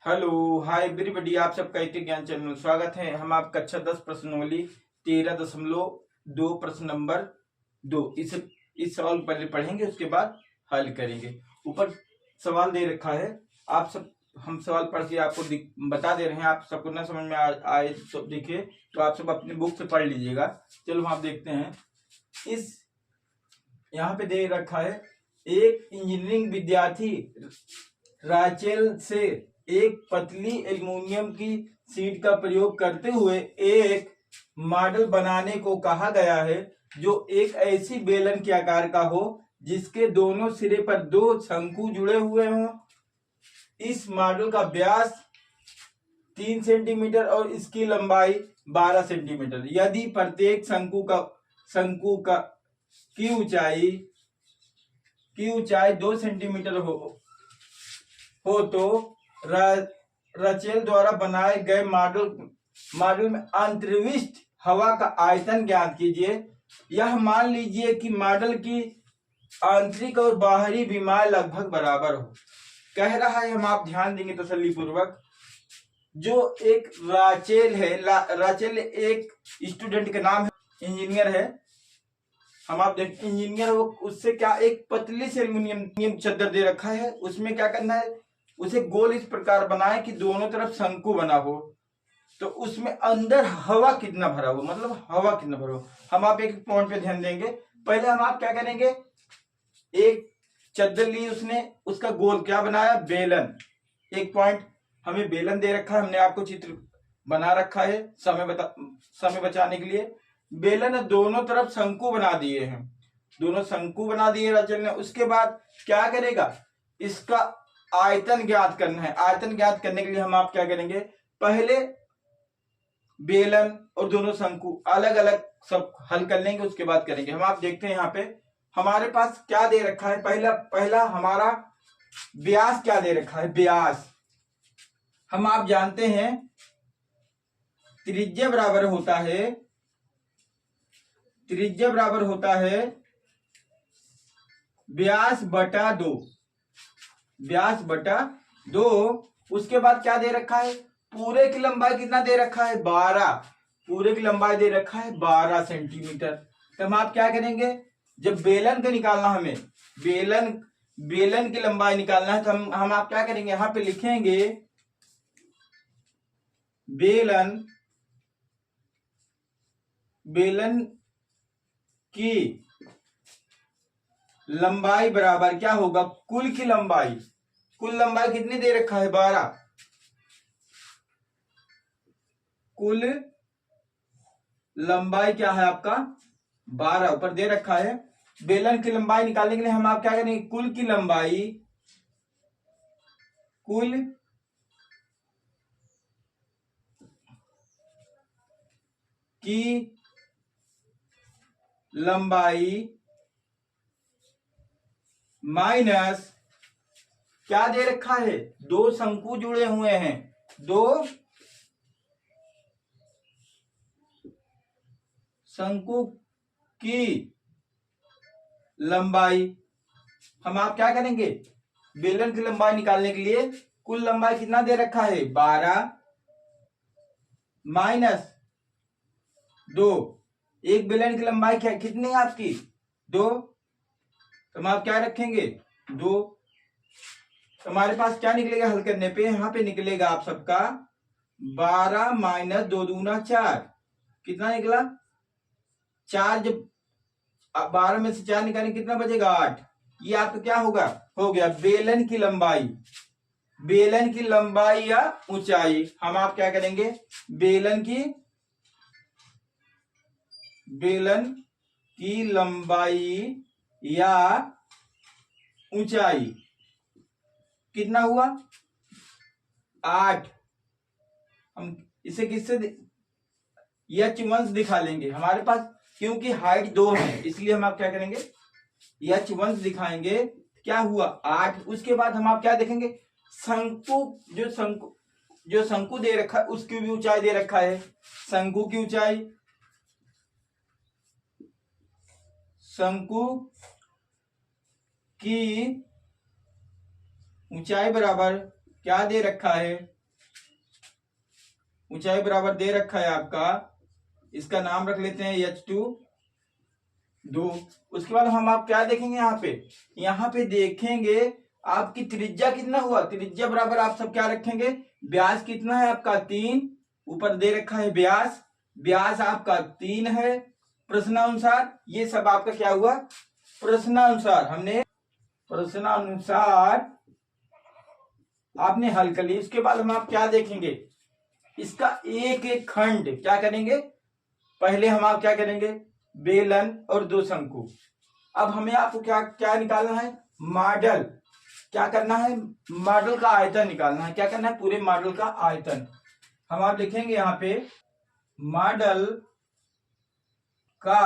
Hello hi everybody, आप सबका एक ज्ञान चैनल में स्वागत है। हम आप कक्षा 10 प्रश्नावली 13.2 प्रश्न नंबर 2 इस सवाल को पहले पढ़ेंगे, उसके बाद हल करेंगे। ऊपर सवाल दे रखा है, आप सब हम सवाल पढ़ के आपको बता दे रहे हैं। आप सबको ना समझ में आए तो दिखे तो आप सब अपनी बुक से पढ़ लीजिएगा। चलो आप देखते हैं। इस यहाँ पे दे रखा है, एक इंजीनियरिंग विद्यार्थी राचेल से एक पतली एल्युमिनियम की शीट का प्रयोग करते हुए एक मॉडल बनाने को कहा गया है जो एक ऐसी बेलन के आकार का हो जिसके दोनों सिरे पर दो शंकु जुड़े हुए हों। इस मॉडल का व्यास 3 सेंटीमीटर और इसकी लंबाई 12 सेंटीमीटर। यदि प्रत्येक शंकु का की ऊंचाई 2 सेंटीमीटर हो तो राचेल द्वारा बनाए गए मॉडल में अंतर्विष्ट हवा का आयतन ज्ञात कीजिए। यह मान लीजिए कि मॉडल की आंतरिक और बाहरी विमाएं लगभग बराबर हो। कह रहा है, हम आप ध्यान देंगे तसल्ली पूर्वक, जो एक राचेल है, राचेल एक स्टूडेंट का नाम है, इंजीनियर है। हम आप देख इंजीनियर हो, उससे क्या एक पतली से एल्युमिनियम चद्दर दे रखा है। उसमें क्या करना है, उसे गोल इस प्रकार बनाए कि दोनों तरफ शंकु बना हो। तो उसमें अंदर हवा कितना भरा हो, मतलब हवा कितना भरा हो। हम आप एक पॉइंट पे ध्यान देंगे। पहले हम आप क्या करेंगे, एक चद्दर ली उसने, उसका गोल क्या बनाया, बेलन। एक पॉइंट हमें बेलन दे रखा है, हमने आपको चित्र बना रखा है समय बचाने के लिए। बेलन दोनों तरफ शंकु बना दिए हैं, दोनों शंकु बना दिए राचेल ने। उसके बाद क्या करेगा, इसका आयतन ज्ञात करना है। आयतन ज्ञात करने के लिए हम आप क्या करेंगे, पहले बेलन और दोनों शंकु अलग अलग सब हल कर लेंगे, उसके बाद करेंगे। हम आप देखते हैं यहाँ पे हमारे पास क्या दे रखा है। पहला हमारा व्यास क्या दे रखा है, व्यास हम आप जानते हैं त्रिज्या बराबर होता है व्यास बटा 2। व्यास बटा 2। उसके बाद क्या दे रखा है, पूरे की लंबाई कितना दे रखा है, 12। पूरे की लंबाई दे रखा है 12 सेंटीमीटर। तो हम आप क्या करेंगे, जब बेलन को निकालना, हमें बेलन की लंबाई निकालना है, तो हम आप क्या करेंगे, यहां पे लिखेंगे बेलन की लंबाई बराबर क्या होगा, कुल की लंबाई। कुल लंबाई कितनी दे रखा है, 12। कुल लंबाई क्या है आपका, 12 ऊपर दे रखा है। बेलन की लंबाई निकालने के लिए हम आप क्या करेंगे, कुल की लंबाई माइनस क्या दे रखा है, दो शंकु जुड़े हुए हैं, दो शंकु की लंबाई। हम आप क्या करेंगे, बेलन की लंबाई निकालने के लिए कुल लंबाई कितना दे रखा है, 12 माइनस 2। एक बेलन की लंबाई क्या कितनी है आपकी, 2। तो हम आप क्या रखेंगे, 2। तो हमारे पास क्या निकलेगा हल करने पे, यहां पे निकलेगा आप सबका 12 माइनस 2 दूना 4। कितना निकला, 4। जब 12 में से 4 निकालेंगे कितना बचेगा, 8। ये आपका क्या होगा, हो गया बेलन की लंबाई या ऊंचाई। हम आप क्या करेंगे, बेलन की लंबाई या ऊंचाई कितना हुआ, 8। हम इसे किससे h1 दिखा लेंगे हमारे पास, क्योंकि हाइट 2 है इसलिए हम आप क्या करेंगे, h1 दिखाएंगे। क्या हुआ, 8। उसके बाद हम आप क्या देखेंगे, जो शंकु दे रखा है उसकी भी ऊंचाई दे रखा है। शंकु की ऊंचाई बराबर क्या दे रखा है, ऊंचाई बराबर दे रखा है आपका, इसका नाम रख लेते हैं H2 2। उसके बाद हम आप क्या देखेंगे यहाँ पे देखेंगे आपकी त्रिज्या कितना हुआ, त्रिज्या बराबर आप सब क्या रखेंगे, व्यास कितना है आपका 3, ऊपर दे रखा है व्यास, व्यास आपका 3 है प्रश्नानुसार। ये सब आपका क्या हुआ, प्रश्नानुसार, हमने प्रश्नानुसार आपने हल कर ली। उसके बाद हम आप क्या देखेंगे, इसका एक एक खंड क्या करेंगे, पहले हम आप क्या करेंगे, बेलन और दो शंकु। अब हमें आपको क्या क्या निकालना है, मॉडल, क्या करना है, मॉडल का आयतन निकालना है। क्या करना है, पूरे मॉडल का आयतन। हम आप लिखेंगे यहाँ पे मॉडल का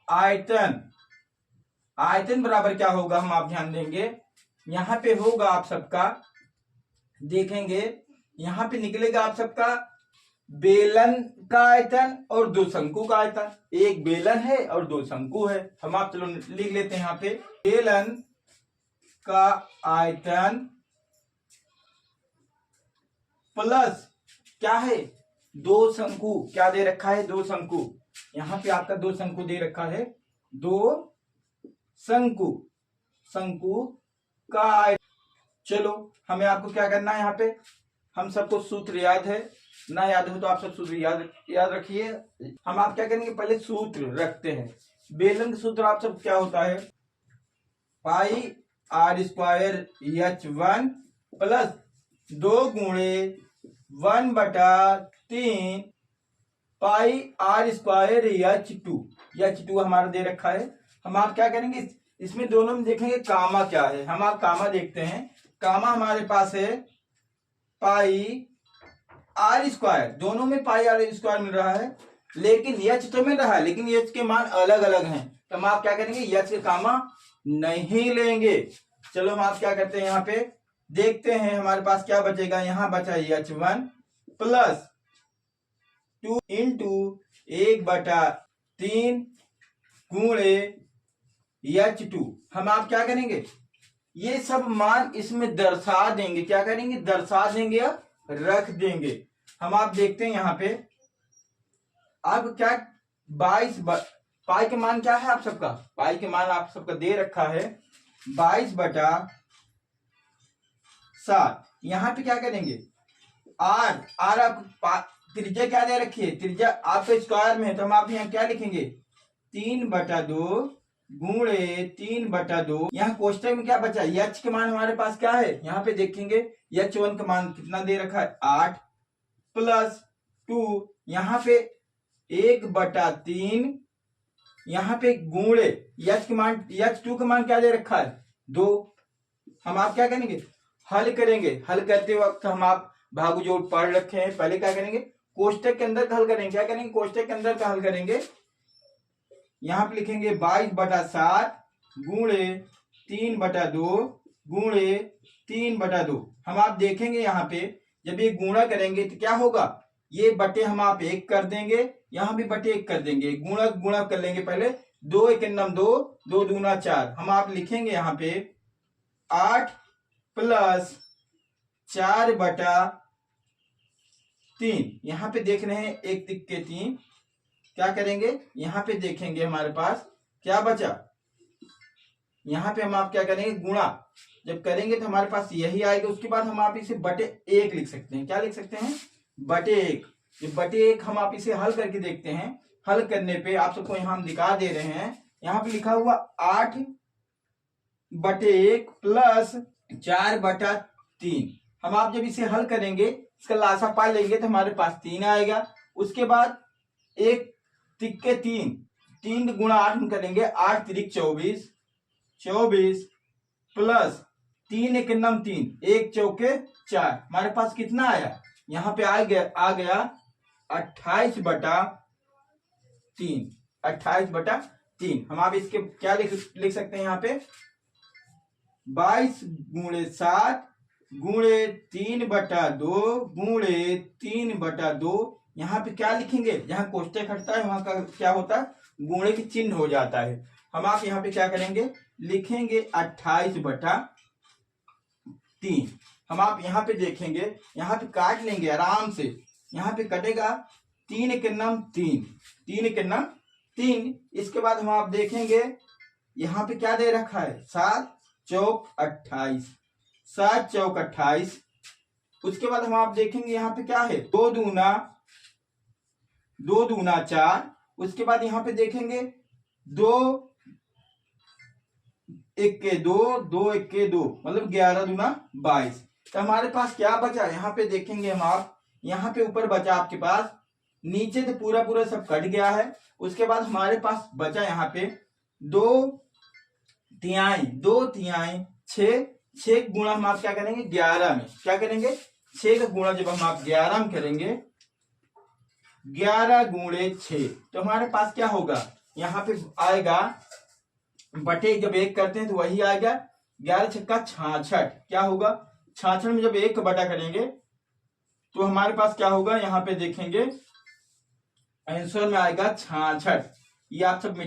आयतन, आयतन बराबर क्या होगा, हम आप ध्यान देंगे यहाँ पे होगा आप सबका, देखेंगे यहाँ पे निकलेगा आप सबका बेलन का आयतन और दो शंकु का आयतन। एक बेलन है और दो शंकु है। हम आप चलो लिख लेते हैं यहाँ पे बेलन का आयतन प्लस क्या है, दो शंकु, क्या दे रखा है, दो शंकु। यहाँ पे आपका दो शंकु दे रखा है, दो शंकु, शंकु का आयतन। चलो हमें आपको क्या करना है, यहाँ पे हम सबको सूत्र याद है, ना याद हो तो आप सब सूत्र याद रखिए। हम आप क्या करेंगे, पहले सूत्र रखते हैं। बेलन का सूत्र आप सब क्या होता है, पाई आर स्क्वायर H1 प्लस 2 गुणे 1/3 पाई आर स्क्वायर H2। H2 हमारा दे रखा है। हम आप क्या करेंगे, इसमें दोनों में देखेंगे कामा क्या है। हम आप कामा देखते हैं, कामा हमारे पास है पाई आर स्क्वायर, दोनों में पाई आर स्क्वायर मिल रहा है, लेकिन H तो मिल रहा है, लेकिन H के मान अलग अलग हैं। तो हम आप क्या करेंगे, H के कामा नहीं लेंगे। चलो हम आप क्या करते हैं, यहाँ पे देखते हैं हमारे पास क्या बचेगा। यहाँ बचा H1 प्लस 2 इंटू 1/3 गुणे H2। हम आप क्या करेंगे, ये सब मान इसमें दर्शा देंगे, क्या करेंगे, दर्शा देंगे या रख देंगे। हम आप देखते हैं यहाँ पे अब क्या 22 पाई के मान क्या है आप सबका, पाई के मान आप सबका दे रखा है 22/7। यहाँ पे क्या करेंगे, आर आप त्रिज्या क्या दे रखी है, त्रिज्या आपके स्क्वायर में है, तो हम आप यहाँ क्या लिखेंगे 3/2 गुणे 3/2। यहाँ कोष्टक में क्या बचा, H के मान हमारे पास क्या है, यहाँ पे देखेंगे H1 का मान कितना दे रखा है 8 प्लस 2, यहाँ पे 1/3, यहाँ पे गुणे H के मान, H2 का मान क्या दे रखा है 2। हम आप क्या करेंगे, हल करेंगे। हल करते वक्त हम आप भागु जोड़ पढ़ रखे हैं, पहले क्या करेंगे, कोष्टक के अंदर का हल करेंगे। क्या करेंगे, कोष्टक के अंदर का हल करेंगे। यहाँ पे लिखेंगे 22/7 गुणे 3/2 गुणे 3/2। हम आप देखेंगे यहाँ पे जब ये गुणा करेंगे तो क्या होगा, ये बटे हम आप 1 कर देंगे, यहाँ भी बटे 1 कर देंगे, गुणा कर लेंगे पहले। 2 1 2, 2 दूना 4। हम आप लिखेंगे यहाँ पे 8 प्लस 4/3। यहाँ पे देख रहे हैं 1 तिक के 3। क्या करेंगे, यहाँ पे देखेंगे हमारे पास क्या बचा, यहाँ पे हम आप क्या करेंगे, गुणा जब करेंगे तो हमारे पास यही आएगा। उसके बाद हम आप इसे बटे 1 लिख सकते हैं। क्या लिख सकते हैं, बटे 1। ये बटे 1 हम आप इसे हल करके देखते हैं। हल करने पे आप सबको यहाँ हम दिखा दे रहे हैं, यहाँ पे लिखा हुआ 8/1 प्लस 4/3। हम आप जब इसे हल करेंगे, इसका लासा पा लेंगे तो हमारे पास 3 आएगा। उसके बाद 1 तिक के 3, 3 गुणा 8 करेंगे, 8 तिरिक 24 प्लस 3 1 3, 1 चौके 4। हमारे पास कितना आया, यहाँ पे आ गया 28/3। 28/3। हम आप इसके क्या लिख सकते हैं, यहाँ पे 22 गुणे 7 गुणे 3/2 गुणे 3/2। यहाँ पे क्या लिखेंगे, जहां कोष्टक हटता है वहां का क्या होता है, गुणे के चिन्ह हो जाता है। हम आप यहाँ पे क्या करेंगे, लिखेंगे 28/3। हम आप यहाँ पे देखेंगे, यहाँ पे काट लेंगे आराम से। यहाँ पे कटेगा 3 के नम 3, 3 के नम 3। इसके बाद हम आप देखेंगे यहाँ पे क्या दे रखा है, 7 चौक 28, 7 चौक 28। उसके बाद हम आप देखेंगे यहाँ पे क्या है, 2 दूना 4। उसके बाद यहाँ पे देखेंगे 2 1 2, 2 1 2, मतलब 11 दूना 22। तो हमारे पास क्या बचा, यहाँ पे देखेंगे हम आप, यहाँ पे ऊपर बचा आपके पास, नीचे तो पूरा पूरा सब कट गया है। उसके बाद हमारे पास बचा यहाँ पे 2 तिहाई 6, 6 गुणा हम आप क्या करेंगे 11 में, क्या करेंगे 6 का गुणा जब हम आप 11 में करेंगे, 11 गुणे 6, तो हमारे पास क्या होगा, यहाँ पे आएगा बटे जब 1 करते हैं तो वही आएगा 11 छक्का 66। क्या होगा 66 में जब 1 का बटा करेंगे तो हमारे पास क्या होगा, यहाँ पे देखेंगे आंसर में आएगा 66। ये आप सब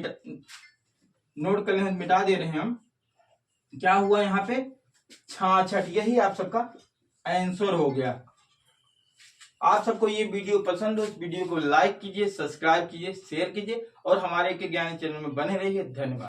नोट कर लें, मिटा दे रहे हैं हम। क्या हुआ यहाँ पे 66, यही आप सबका आंसर हो गया। आप सबको ये वीडियो पसंद हो, इस वीडियो को लाइक कीजिए, सब्सक्राइब कीजिए, शेयर कीजिए और हमारे के ज्ञान चैनल में बने रहिए। धन्यवाद।